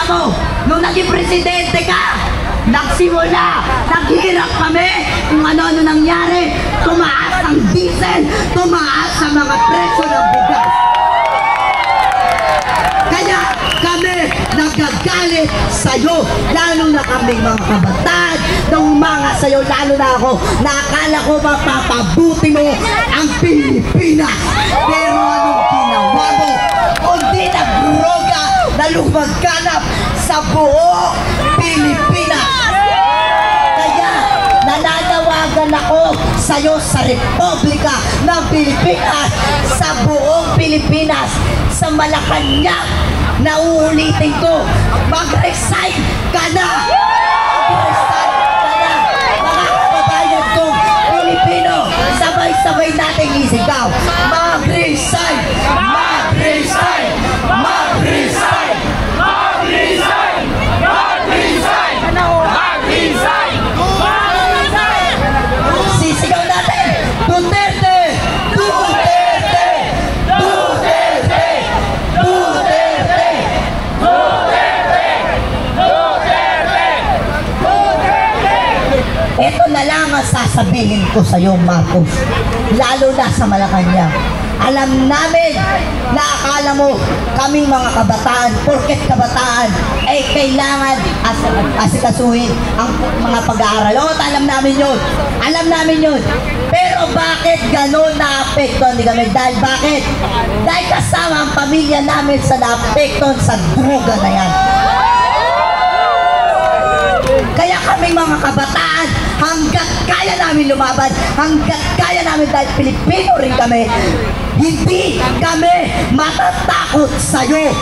mo, nung naging presidente ka, nagsimula, naghirap kami kung ano-ano nangyari, tumaas ang diesel, tumaas ang mga presyo ng bigas. Kaya kami nagagalit sa'yo, lalo na kaming mga kabataan, na umanga sa'yo, lalo na ako, nakakala ko mapapabuti mo ang Pilipinas. Pero anong ginawa mo? Kundi nagdroga na lumagganap sa buong Pilipinas. Kaya nananawagan ako sa'yo sa Republika ng Pilipinas, sa buong Pilipinas, sa Malacanang, na uulitin ko, mag-resign ka na! Mag-resign ka na! Mga kababayan kong Pilipino, sabay-sabay natin isigaw, mag-resign! Mag-resign! Mag-resign! Mag-resign! Mag-resign! Mag-resign! Mag-resign! Sisigaw natin, Duterte! Duterte! Duterte! Duterte! Duterte! Duterte! Duterte! Ito na lang ang sasabihin ko sa iyo, Marcos, lalo na sa Malacanang. Alam namin na akala mo kaming mga kabataan, porket kabataan ay kailangan asikasuhin ang mga pag-aaral. O, alam namin yun. Alam namin yun. Pero bakit gano'n na-apektuhan kami? Dahil bakit? Dahil kasama ang pamilya namin sa na-apektuhan sa droga na yan. Kaya kami mga kabataan, hanggat kaya namin lumaban, hanggat kaya namin dahil Pilipino rin kami, hindi kami matatakot sa'yo.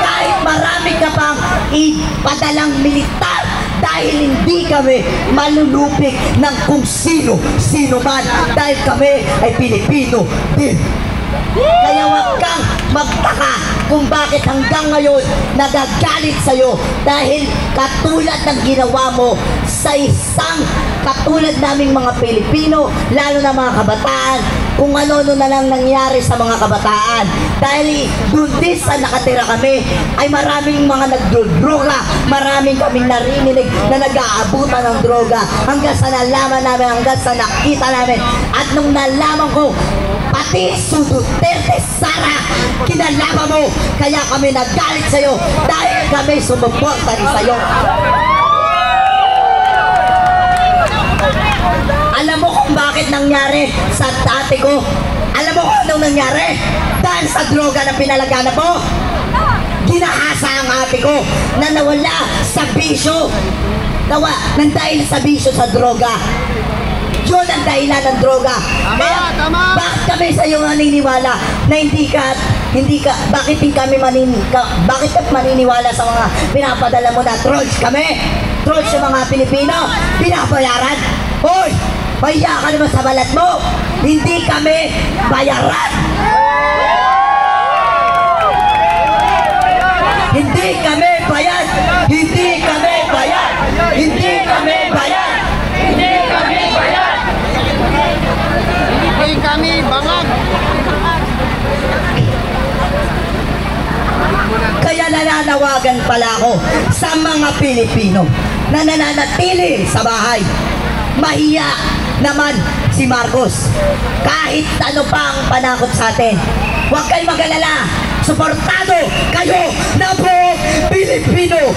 Kahit marami ka pang ipadalang militar, dahil hindi kami malulupik ng kung sino man, dahil kami ay Pilipino din. Kaya wag kang magtaka kung bakit hanggang ngayon nagagalit sa'yo, dahil katulad ng ginawa mo sa isang katulad naming mga Pilipino, lalo na mga kabataan, kung ano-ano na lang nangyari sa mga kabataan. Dahil doon din sa nakatira kami ay maraming mga nagdodroga, maraming kaming narinig na nag-aabutan ng droga, hanggang sa nalaman namin, hanggang sa nakita namin. At nung nalaman ko, pati Duterte Sara, kinalaman mo, kaya kami nagalit sa'yo, dahil kami sumuporta rin sa'yo. Alam mo kung bakit nangyari sa ate ko? Alam mo kung anong nangyari? Dahil sa droga na pinalaganap mo. Ginahasa ang ate ko na nawala sa bisyo. Nang dahil sa bisyo sa droga. Yun ang dahilan ng droga. Kaya, bakit kami sa iyo naniniwala na bakit kami maniniwala sa mga pinapadala mo na trolls kami? Trolls yung mga Pilipino, pinabayaran. Hoy, mahiya ka naman sa balat mo. Hindi kami bayaran. Hindi kami bayad. Hindi kami bayad. Hindi kami bayad. Hindi kami bayad. Hindi kami bangag. Kaya nananawagan pala ako sa mga Pilipino na nananatili sa bahay. Mahiya naman si Marcos. Kahit ano pa ang panakot sa atin, huwag kayong mag-alala. Suportado kayo na buong Pilipino.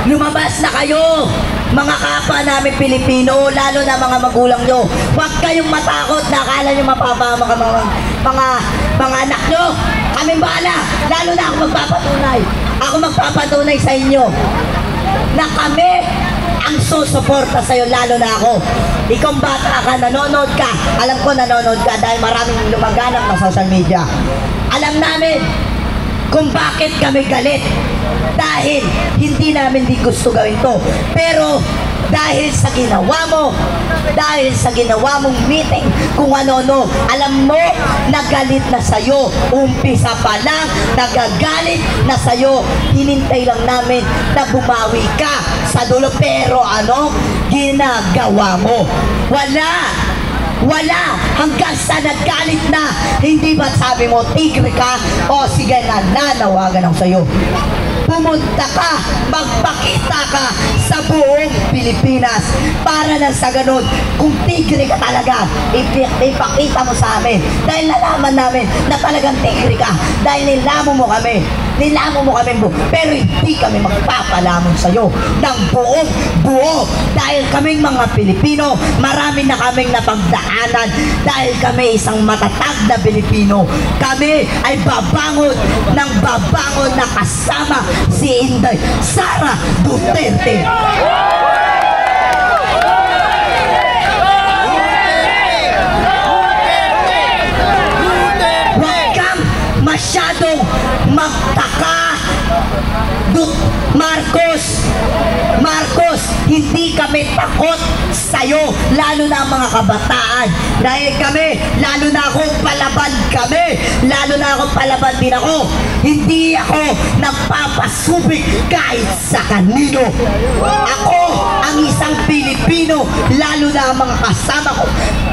Lumabas na kayo, mga kapwa namin Pilipino, lalo na mga magulang nyo. Huwag kayong matakot na akala nyo mapapama ka mga anak nyo. Kaming bahala, lalo na ako magpapatunay. Ako magpapatunay sa inyo na kami ang susuporta sa'yo, lalo na ako. Ikaw bata ka, nanonood ka. Alam ko nanonood ka dahil maraming lumaganap na social media. Alam namin kung bakit kami galit. Dahil hindi namin di gusto gawin to. Pero dahil sa ginawa mo, dahil sa ginawa mong meeting, kung ano-ano, alam mo, nagalit na sa'yo. Umpisa pa lang, nagagalit na sa'yo. Hinintay lang namin na bumawi ka sa dulo. Pero ano ginagawa mo? Wala. Wala, hanggang sa nagalit na. Hindi ba sabi mo, tigre ka? O sige na, nanawagan ako sa'yo. Pumunta ka, magpakita ka sa buong Pilipinas para lang sa ganun, kung tigre ka talaga, ipakita mo sa amin. Dahil nalaman namin na talagang tigre ka. Dahil nilamon mo kami. Pero hindi kami magpapalamon sa'yo ng buong buo. Dahil kaming mga Pilipino, marami na kaming napagdaanan. Dahil kami isang matatag na Pilipino. Kami ay babangon na kasama si Inday Sara Duterte. Huwag kang masyadong magtaka, Marcos, hindi kami takot sa'yo, lalo na ang mga kabataan. Dahil kami, lalo na ako, palaban kami. Lalo na ako, palaban din ako. Hindi ako nagpapasubik kahit sa kanino. Ako ang isang Pilipino, lalo na ang mga kasama ko,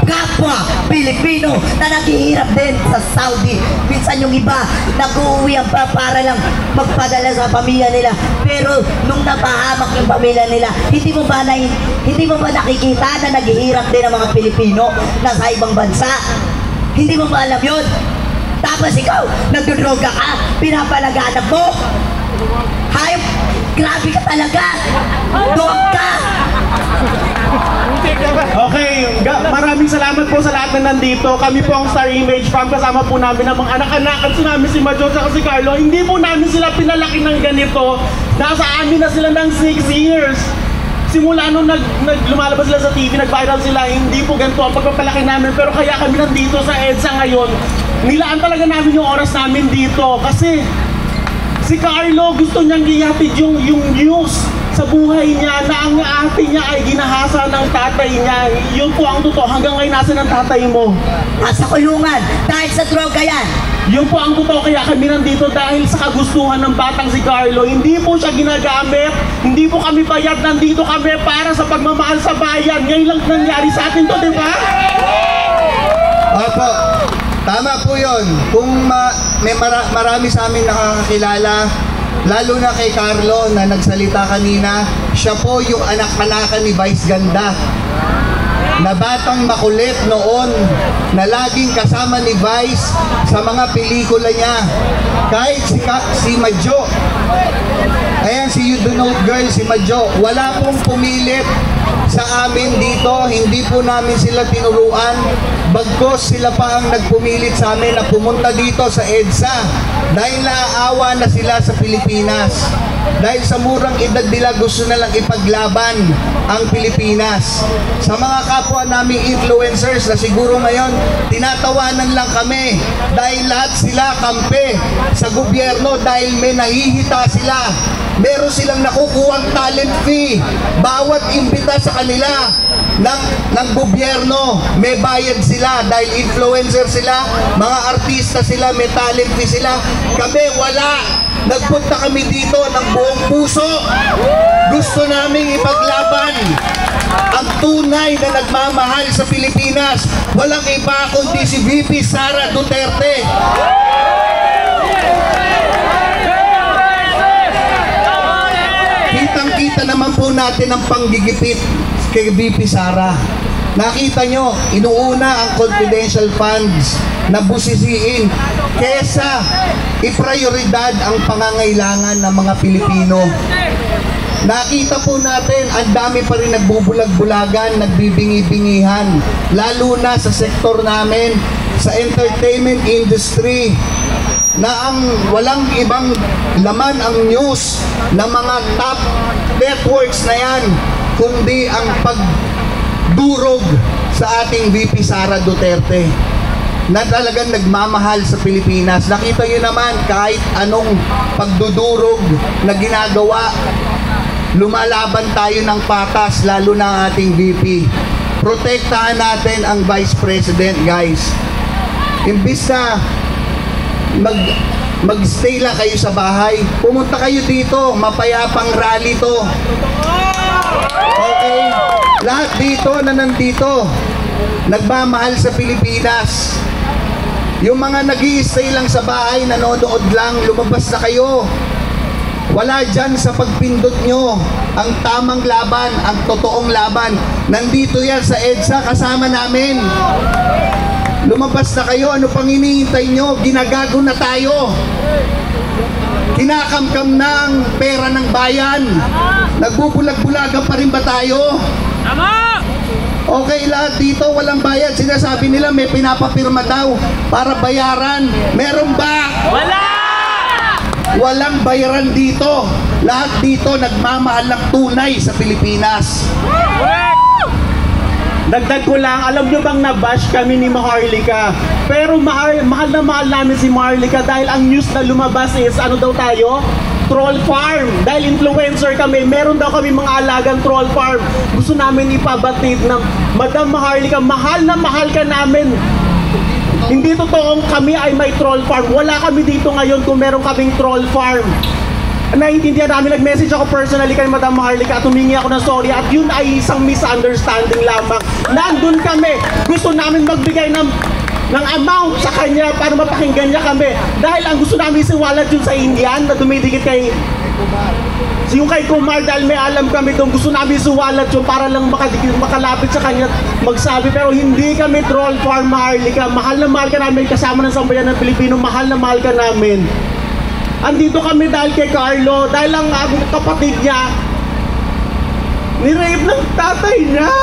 kapwa Pilipino na naghihirap din sa Saudi. Minsan yung iba, nag-uuwi ang para lang magpadala sa pamilya nila. Pero nung napahamak yung pamilya nila, hindi mo ba nakikita na naghihirap din ang mga Pilipino na sa ibang bansa? Hindi mo ba alam yun? Tapos ikaw, nagdodroga ka, pinapalaganap mo. Hayop, grabe ka talaga. Dog ka. Okay, maraming salamat po sa lahat na nandito. Kami po ang Star Image Fam. Kasama po namin ang mga anak-anak at namin si Majo at si Carlo. Hindi po namin sila pinalaki ng ganito. Nasa amin na sila ng 6 years. Simula nung lumalabas sila sa TV, nag-viral sila, hindi po ganito ang pagpapalaki namin. Pero kaya kami nandito sa EDSA ngayon, nilaan talaga namin yung oras namin dito. Kasi si Carlo gusto niyang gihatid yung news sa buhay niya na ang ate niya ay ginahasa ng tatay niya. Yun po ang totoo. Hanggang ngayon nasa ng tatay mo. Nasa kulungan dahil sa droga yan. Yun po ang totoo, kaya kami nandito dahil sa kagustuhan ng batang si Carlo. Hindi po siya ginagamit, hindi po kami bayad, nandito kami para sa pagmamahal sa bayan. Ngayon lang nangyari sa atin to, di ba? Opo, tama po yun. Kung may marami sa amin nakakakilala, lalo na kay Carlo na nagsalita kanina, siya po yung anak-anakan ni Vice Ganda. Na batang makulit noon, na laging kasama ni Vice sa mga pelikula niya. Kahit si Majo, ayan si You Do Know Girl, si Majo, wala pong pumilit sa amin dito, hindi po namin sila tinuruan, bagkos sila pa ang nagpumilit sa amin na pumunta dito sa EDSA dahil naaawa na sila sa Pilipinas. Dahil sa murang edad nila gusto na lang ipaglaban ang Pilipinas. Sa mga kapwa naming influencers na siguro ngayon tinatawanan lang kami dahil lahat sila kampe sa gobyerno dahil may nahihita sila. Meron silang nakukuhang talent fee. Bawat imbita sa kanila ng gobyerno, may bayad sila dahil influencer sila, mga artista sila, may talent fee sila. Kami wala. Nagpunta kami dito ng buong puso. Gusto naming ipaglaban ang tunay na nagmamahal sa Pilipinas. Walang iba kundi si VP Sara Duterte. Kitang-kita naman po natin ang panggigipit kay VP Sara. Nakita nyo, inuuna ang confidential funds na busisiin kesa iprioridad ang pangangailangan ng mga Pilipino. Nakita po natin, ang dami pa rin nagbubulag-bulagan, nagbibingi-bingihan, lalo na sa sektor namin, sa entertainment industry, na ang walang ibang laman ang news ng mga top networks na yan, kundi ang pagdurog sa ating VP Sara Duterte na talagang nagmamahal sa Pilipinas. Nakita nyo naman kahit anong pagdudurog na ginagawa, lumalaban tayo ng patas, lalo na ang ating VP. Protektahan natin ang Vice President, guys. Imbis na mag-stay lang kayo sa bahay, pumunta kayo dito, mapayapang rally to. Okay? Lahat dito na nandito, nagmamahal sa Pilipinas. Yung mga nag-i-stay lang sa bahay, nanonood lang, lumabas na kayo. Wala dyan sa pagpindot nyo ang tamang laban, ang totoong laban. Nandito yan sa EDSA, kasama namin. Lumabas na kayo, ano pang hinihintay nyo? Ginagago na tayo. Kinakamkam na ang pera ng bayan. Nagbubulag-bulagan pa rin ba tayo? Okay, lahat dito walang bayad. Sinasabi nila may pinapapirma daw para bayaran. Meron ba? Wala! Walang bayaran dito. Lahat dito nagmamahal ng tunay sa Pilipinas. Dagdag ko lang, alam nyo bang nabash kami ni Maharlika? Pero mahal na mahal namin si Maharlika dahil ang news na lumabas is, ano daw tayo? Troll farm. Dahil influencer kami, meron daw kami mga alagang troll farm. Gusto namin ipabatid na, Madam Maharlika, mahal na mahal ka namin. Hindi totoong kami ay may troll farm. Wala kami dito ngayon kung meron kaming troll farm. Naiintindihan namin, nag-message ako personally kay Madam Maharlika at humingi ako ng sorry at yun ay isang misunderstanding lamang. Nandun kami, gusto namin magbigay ng amount sa kanya para mapakinggan niya kami. Dahil ang gusto namin isiwalat yun sa Indian na dumidikit kay yung kay Kumar dahil may alam kami doon. Gusto namin isiwalat yun para lang makalapit sa kanya magsabi. Pero hindi kami troll farm, Maharlika. Mahal na mahal ka namin kasama ng sambayan ng Pilipino. Mahal na mahal ka namin. Andito kami dahil kay Carlo, dahil ang kapatid niya, nirape ng tatay niya.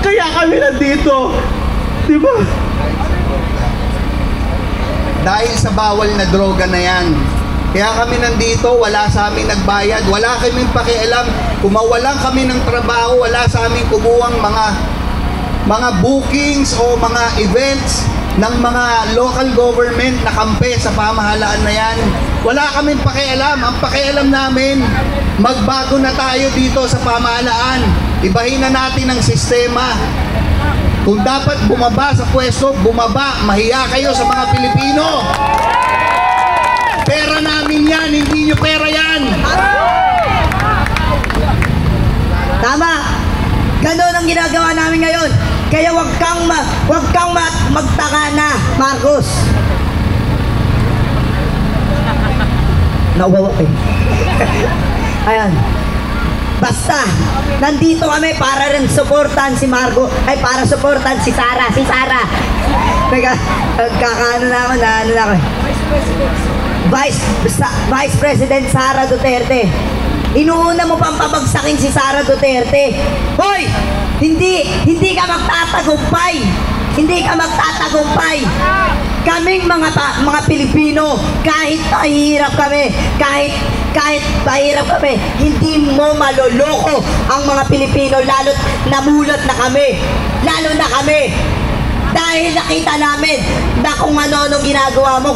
Kaya kami nandito. Diba? Dahil sa bawal na droga na yan. Kaya kami nandito, wala sa amin nagbayad, wala kaming pakialam. Kung mawalan kami ng trabaho, wala sa amin kumuhang mga bookings o mga events ng mga local government na kampe sa pamahalaan na yan. Wala kaming pakialam. Ang pakialam namin, magbago na tayo dito sa pamahalaan. Ibahin na natin ang sistema. Kung dapat bumaba sa pwesto, bumaba. Mahiya kayo sa mga Pilipino. Pera namin yan, hindi nyo pera yan. Tama. Ganon ang ginagawa namin ngayon. Kaya wag kang magtaka na, Marcos. Nawawa eh. Ayan. Basta, nandito kami para rin supportan si Marco. Ay, para supportan si Sara. Si Sara. Nagkakaano na ako na ako eh. Vice President Sara Duterte. Inuuna mo pang pabagsakin si Sara Duterte. Hoy! Hindi ka magtatagumpay. Hindi ka magtatagumpay. Kaming mga Pilipino, kahit mahirap kami, kahit mahirap kami, hindi mo maloloko ang mga Pilipino, lalo't namulat na kami. Lalo na kami. Dahil nakita namin na kung ano-ano ginagawa mo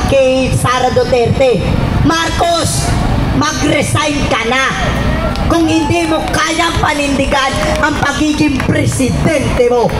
kay Sara Duterte. Marcos, mag-resign ka na. Kung hindi mo kayang panindigan ang pagiging presidente mo.